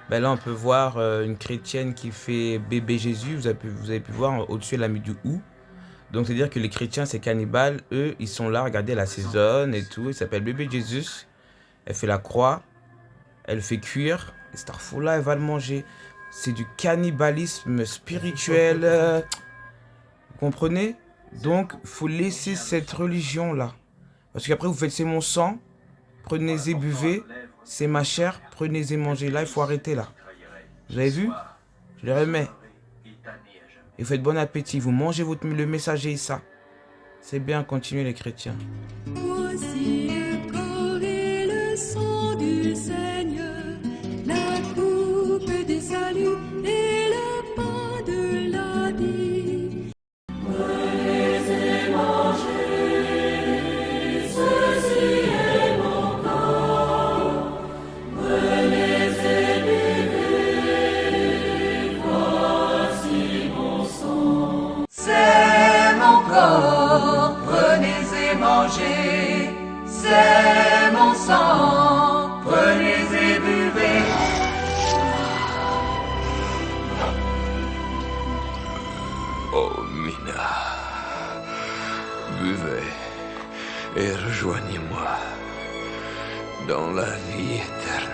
Ben là, on peut voir une chrétienne qui fait bébé Jésus. Vous avez pu voir au-dessus, elle a mis du ou. Donc, c'est-à-dire que les chrétiens, c'est cannibales. Eux, ils sont là, regardez, elle assaisonne et tout. Il s'appelle bébé Jésus. Elle fait la croix. Elle fait cuire. Et Starfoula, elle va le manger. C'est du cannibalisme spirituel. Vous comprenez? Donc, il faut laisser cette religion-là. Parce qu'après, vous faites c'est mon sang. Prenez-et, buvez. C'est ma chair. Prenez-et, mangez. Là, il faut arrêter là. Vous avez vu? Je le remets. Et vous faites bon appétit. Vous mangez le messager Issa. C'est bien, continuez les chrétiens. Voici le corps et le sang du Seigneur, la coupe du salut et le pain de la vie. Prenez et mangez, ceci est mon corps. Prenez et buvez, voici mon sang. C'est mon corps, prenez et mangez, c'est mon sang, prenez et buvez. Oh Mina, buvez et rejoignez-moi dans la vie éternelle.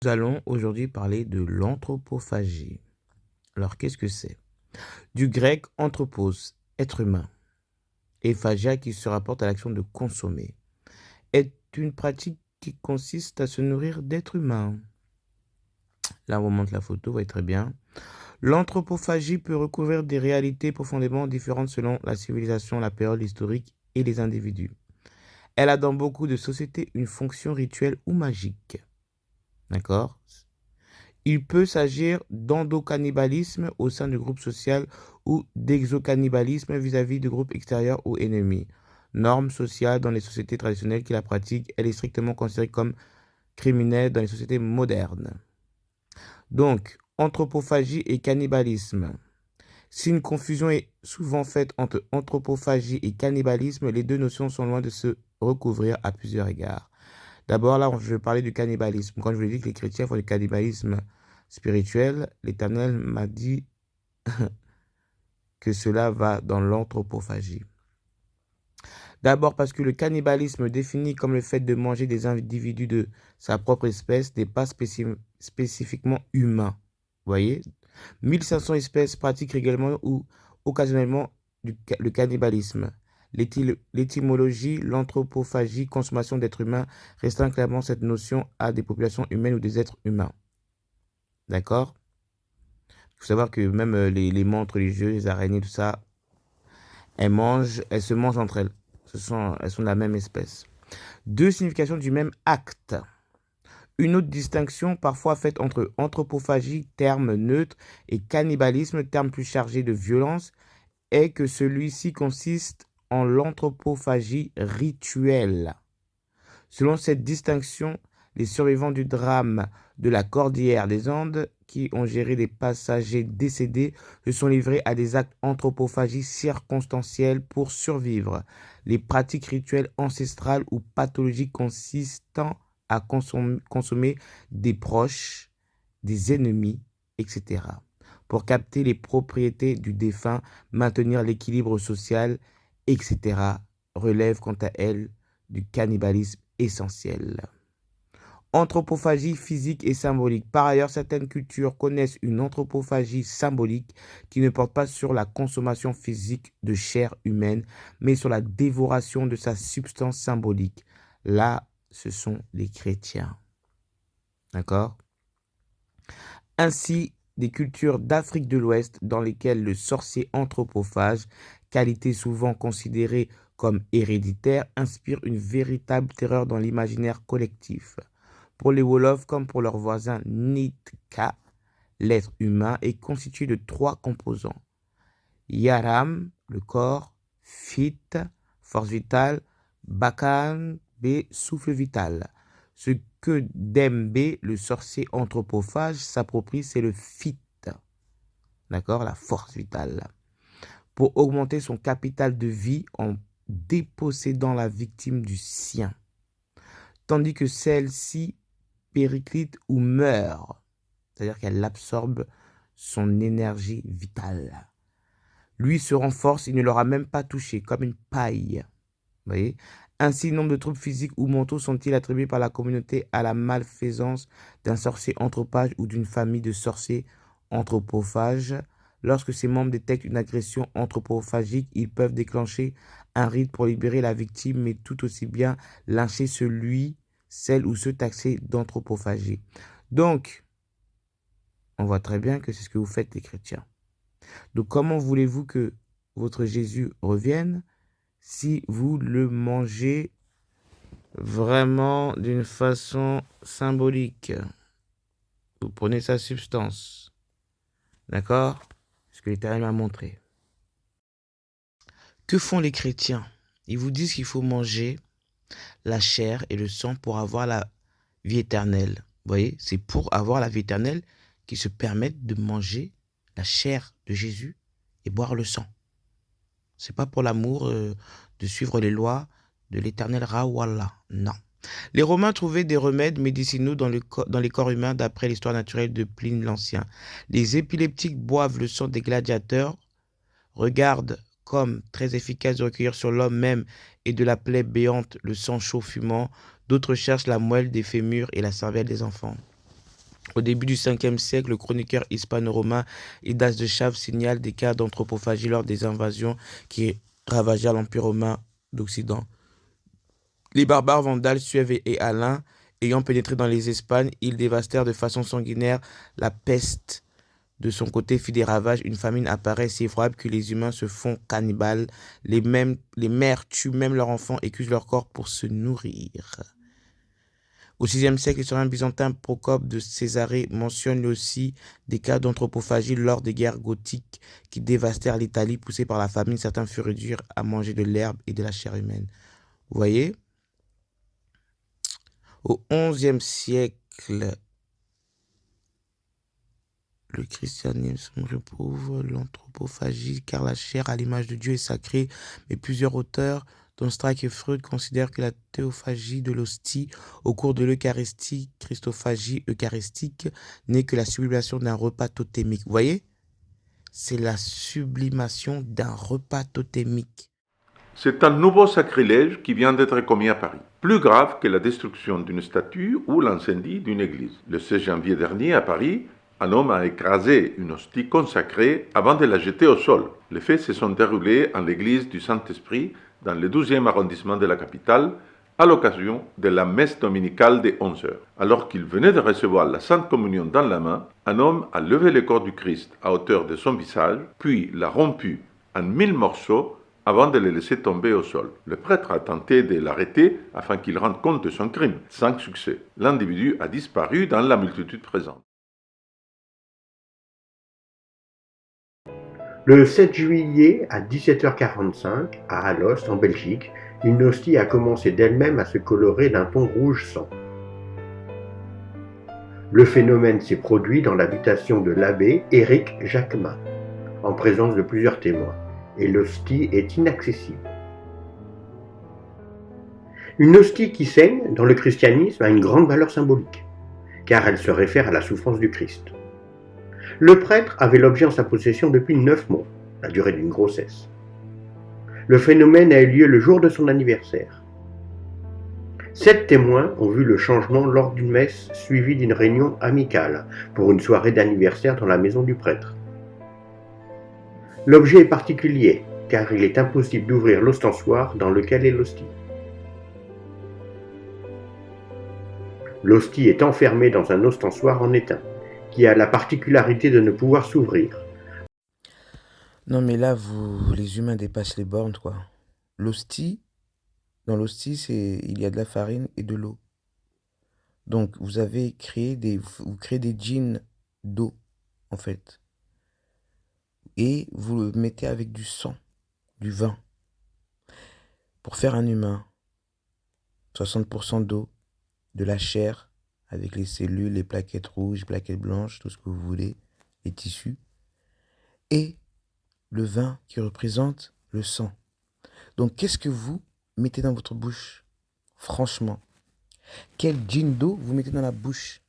Nous allons aujourd'hui parler de l'anthropophagie. Alors, qu'est-ce que c'est? Du grec anthropos, être humain, et phagia qui se rapporte à l'action de consommer, est une pratique qui consiste à se nourrir d'êtres humains. Là, on remonte la photo, vous voyez très bien. L'anthropophagie peut recouvrir des réalités profondément différentes selon la civilisation, la période historique et les individus. Elle a dans beaucoup de sociétés une fonction rituelle ou magique. D'accord? Il peut s'agir d'endocannibalisme au sein du groupe social ou d'exocannibalisme vis-à-vis de groupes extérieurs ou ennemis. Norme sociale dans les sociétés traditionnelles qui la pratiquent, elle est strictement considérée comme criminelle dans les sociétés modernes. Donc, anthropophagie et cannibalisme. Si une confusion est souvent faite entre anthropophagie et cannibalisme, les deux notions sont loin de se recouvrir à plusieurs égards. D'abord, là, je vais parler du cannibalisme. Quand je vous ai dit que les chrétiens font du cannibalisme spirituel, l'Éternel m'a dit que cela va dans l'anthropophagie. D'abord parce que le cannibalisme défini comme le fait de manger des individus de sa propre espèce n'est pas spécifiquement humain. Vous voyez, 1500 espèces pratiquent régulièrement ou occasionnellement le cannibalisme. L'étymologie, l'anthropophagie, consommation d'êtres humains, restreint clairement cette notion à des populations humaines ou des êtres humains. D'accord? Il faut savoir que même les montres religieuses, les araignées, tout ça, elles se mangent entre elles. Elles sont de la même espèce. Deux significations du même acte. Une autre distinction parfois faite entre anthropophagie, terme neutre, et cannibalisme, terme plus chargé de violence, est que celui-ci consiste en l'anthropophagie rituelle. Selon cette distinction, les survivants du drame de la Cordillère des Andes, qui ont géré des passagers décédés, se sont livrés à des actes anthropophagie circonstanciels pour survivre. Les pratiques rituelles ancestrales ou pathologiques consistant à consommer des proches, des ennemis, etc. pour capter les propriétés du défunt, maintenir l'équilibre social, etc. relèvent quant à elles du cannibalisme essentiel. Anthropophagie physique et symbolique. Par ailleurs, certaines cultures connaissent une anthropophagie symbolique qui ne porte pas sur la consommation physique de chair humaine, mais sur la dévoration de sa substance symbolique. Là, ce sont les chrétiens. D'accord? Ainsi, des cultures d'Afrique de l'Ouest dans lesquelles le sorcier anthropophage, qualité souvent considérée comme héréditaire, inspire une véritable terreur dans l'imaginaire collectif. Pour les Wolofs comme pour leurs voisins Nitka, l'être humain est constitué de 3 composants. Yaram, le corps, Fit, force vitale, Bakan, B, souffle vital. Ce que Dembe, le sorcier anthropophage, s'approprie, c'est le Fit, d'accord, la force vitale, pour augmenter son capital de vie en dépossédant la victime du sien. tandis que celle-ci périclite ou meurt. C'est-à-dire qu'elle absorbe son énergie vitale. Lui se renforce, il ne l'aura même pas touché, comme une paille. Vous voyez? Ainsi, nombre de troubles physiques ou mentaux sont-ils attribués par la communauté à la malfaisance d'un sorcier anthrophage ou d'une famille de sorciers anthropophages. Lorsque ces membres détectent une agression anthropophagique, ils peuvent déclencher un rite pour libérer la victime, mais tout aussi bien lyncher celle ou ceux taxés d'anthropophagie. Donc, on voit très bien que c'est ce que vous faites les chrétiens. Donc, comment voulez-vous que votre Jésus revienne si vous le mangez vraiment d'une façon symbolique? Vous prenez sa substance. D'accord? Ce que l'Éternel m'a montré. Que font les chrétiens? Ils vous disent qu'il faut manger la chair et le sang pour avoir la vie éternelle. Vous voyez? C'est pour avoir la vie éternelle qu'ils se permettent de manger la chair de Jésus et boire le sang. C'est pas pour l'amour de suivre les lois de l'Éternel Rawallah. Non. Les Romains trouvaient des remèdes médicinaux dans les corps humains d'après l'histoire naturelle de Pline l'Ancien. Les épileptiques boivent le sang des gladiateurs, regardent comme très efficace de recueillir sur l'homme même et de la plaie béante le sang chaud fumant. D'autres cherchent la moelle des fémurs et la cervelle des enfants. Au début du 5e siècle, le chroniqueur hispano-romain Idas de Chaves signale des cas d'anthropophagie lors des invasions qui ravagèrent l'Empire romain d'Occident. Les barbares vandales, suèves et alains, ayant pénétré dans les Espagnes, ils dévastèrent de façon sanguinaire. La peste, de son côté, fit des ravages. Une famine apparaît si effroyable que les humains se font cannibales. Les mères tuent même leurs enfants et cuisent leur corps pour se nourrir. Au VIe siècle, l'historien byzantin Procope de Césarée mentionne lui aussi des cas d'anthropophagie lors des guerres gothiques qui dévastèrent l'Italie. Poussés par la famine, certains furent réduits à manger de l'herbe et de la chair humaine. Vous voyez? Au XIe siècle, le christianisme réprouve l'anthropophagie car la chair à l'image de Dieu est sacrée, mais plusieurs auteurs, dont Strauss et Freud, considèrent que la théophagie de l'hostie au cours de l'Eucharistie, Christophagie eucharistique, n'est que la sublimation d'un repas totémique. Vous voyez? C'est la sublimation d'un repas totémique. C'est un nouveau sacrilège qui vient d'être commis à Paris, plus grave que la destruction d'une statue ou l'incendie d'une église. Le 16 janvier dernier, à Paris, un homme a écrasé une hostie consacrée avant de la jeter au sol. Les faits se sont déroulés en l'église du Saint-Esprit, dans le 12e arrondissement de la capitale, à l'occasion de la messe dominicale de 11h. Alors qu'il venait de recevoir la Sainte Communion dans la main, un homme a levé le corps du Christ à hauteur de son visage, puis l'a rompu en 1000 morceaux avant de le laisser tomber au sol. Le prêtre a tenté de l'arrêter afin qu'il rende compte de son crime, sans succès. L'individu a disparu dans la multitude présente. Le 7 juillet à 17h45, à Alost, en Belgique, une hostie a commencé d'elle-même à se colorer d'un ton rouge sang. Le phénomène s'est produit dans l'habitation de l'abbé Éric Jacquemin, en présence de plusieurs témoins, et l'hostie est inaccessible. Une hostie qui saigne, dans le christianisme, a une grande valeur symbolique, car elle se réfère à la souffrance du Christ. Le prêtre avait l'objet en sa possession depuis 9 mois, la durée d'une grossesse. Le phénomène a eu lieu le jour de son anniversaire. 7 témoins ont vu le changement lors d'une messe suivie d'une réunion amicale pour une soirée d'anniversaire dans la maison du prêtre. L'objet est particulier, car il est impossible d'ouvrir l'ostensoir dans lequel est l'hostie. L'hostie est enfermée dans un ostensoir en étain, qui a la particularité de ne pouvoir s'ouvrir. Non mais là, les humains dépassent les bornes, quoi. L'hostie, dans l'hostie, il y a de la farine et de l'eau. Donc vous créez des djinns d'eau, en fait. Et vous le mettez avec du sang, du vin. Pour faire un humain, 60% d'eau, de la chair, avec les cellules, les plaquettes rouges, plaquettes blanches, tout ce que vous voulez, les tissus, et le vin qui représente le sang. Donc, qu'est-ce que vous mettez dans votre bouche? Franchement, Quel gin d'eau vous mettez dans la bouche?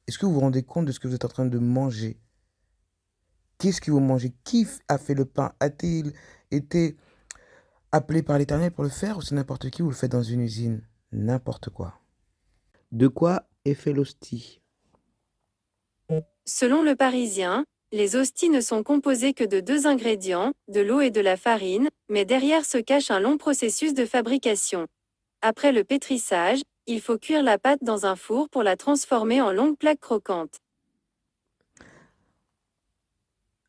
Est-ce que vous vous rendez compte de ce que vous êtes en train de manger? Qu'est-ce que vous mangez? Qui a fait le pain? A-t-il été appelé par l'Éternel pour le faire ou c'est n'importe qui, vous le faites dans une usine? N'importe quoi. De quoi est fait l'hostie? Selon le Parisien, les hosties ne sont composées que de 2 ingrédients, de l'eau et de la farine, mais derrière se cache un long processus de fabrication. Après le pétrissage, il faut cuire la pâte dans un four pour la transformer en longues plaques croquantes.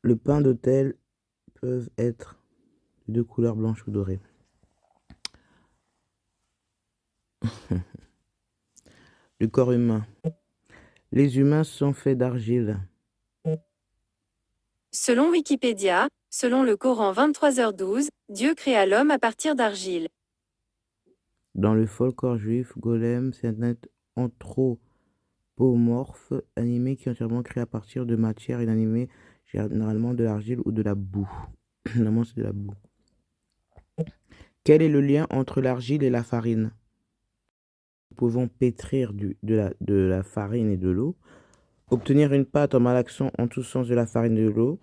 Le pain d'autel peut être de couleur blanche ou dorée. Le corps humain. Les humains sont faits d'argile. Selon Wikipédia, selon le Coran 23h12, Dieu créa l'homme à partir d'argile. Dans le folklore juif, Golem, c'est un être anthropomorphe animé qui est entièrement créé à partir de matière inanimée, généralement de l'argile ou de la boue. Normalement, c'est de la boue. Quel est le lien entre l'argile et la farine? Nous pouvons pétrir de la farine et de l'eau, obtenir une pâte en malaxant en tous sens de la farine et de l'eau.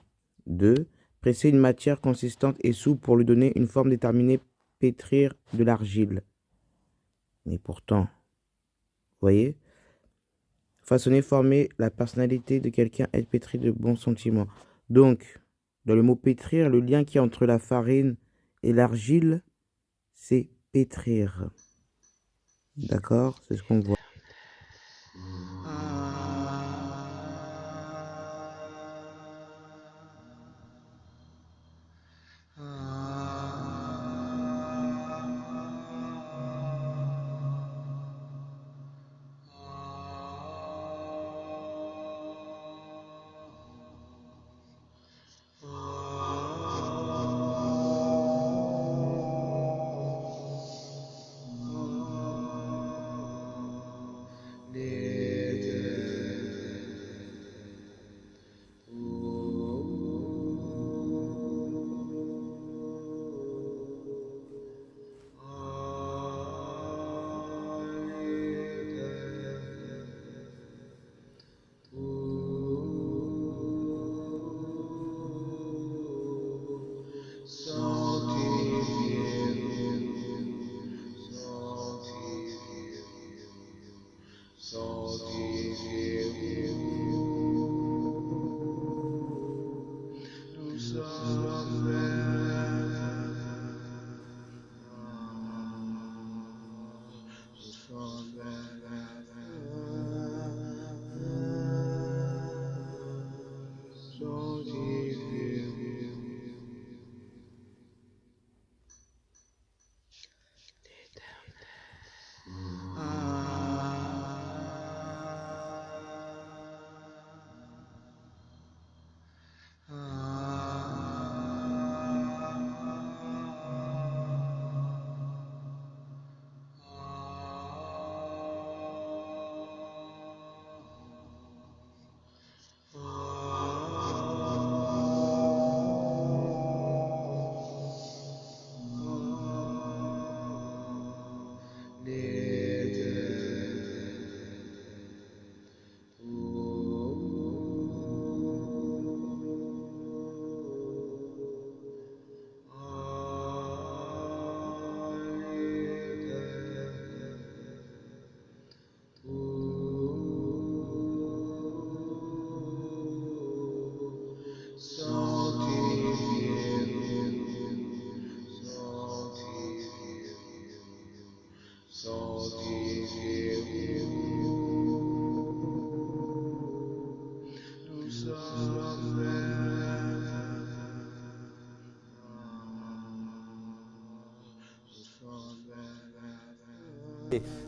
2. Presser une matière consistante et souple pour lui donner une forme déterminée, pétrir de l'argile. Mais pourtant, voyez, façonner, former la personnalité de quelqu'un, être pétri de bons sentiments. Donc, dans le mot pétrir, le lien qu'il y a entre la farine et l'argile, c'est pétrir. D'accord? C'est ce qu'on voit.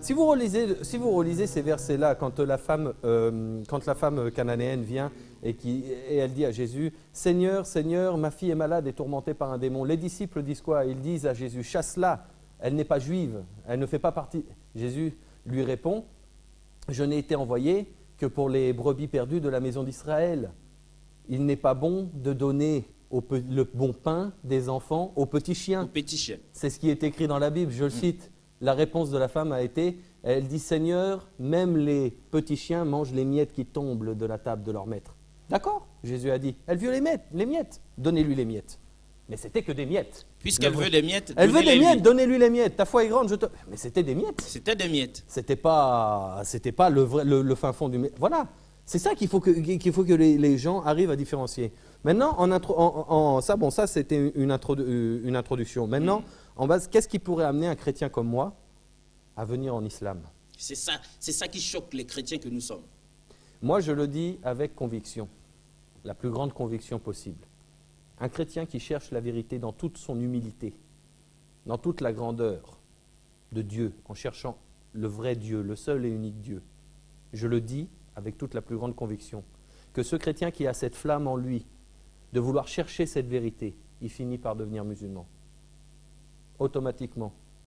Si vous relisez ces versets-là, quand la femme cananéenne vient et elle dit à Jésus, « Seigneur, Seigneur, ma fille est malade et tourmentée par un démon », les disciples disent quoi? Ils disent à Jésus, « Chasse-la, elle n'est pas juive, elle ne fait pas partie. » Jésus lui répond, « Je n'ai été envoyé que pour les brebis perdues de la maison d'Israël. Il n'est pas bon de donner le bon pain des enfants aux petits chiens. » Petit chien. C'est ce qui est écrit dans la Bible, je le cite. La réponse de la femme a été, elle dit, Seigneur, même les petits chiens mangent les miettes qui tombent de la table de leur maître. D'accord, Jésus a dit, elle veut les miettes, donnez-lui les miettes. Mais c'était que des miettes. Puisqu'elle veut des miettes, Elle veut des donnez-les-lui. miettes, donnez-lui les miettes. Ta foi est grande, Mais c'était des miettes. C'était des miettes. C'était pas le fin fond du... Voilà, c'est ça qu'il faut que les gens arrivent à différencier. Maintenant, ça c'était une introduction. Maintenant, en base, qu'est-ce qui pourrait amener un chrétien comme moi à venir en islam? C'est ça qui choque les chrétiens que nous sommes. Moi, je le dis avec conviction, la plus grande conviction possible. Un chrétien qui cherche la vérité dans toute son humilité, dans toute la grandeur de Dieu, en cherchant le vrai Dieu, le seul et unique Dieu. Je le dis avec toute la plus grande conviction, que ce chrétien qui a cette flamme en lui, de vouloir chercher cette vérité, il finit par devenir musulman. Automatiquement.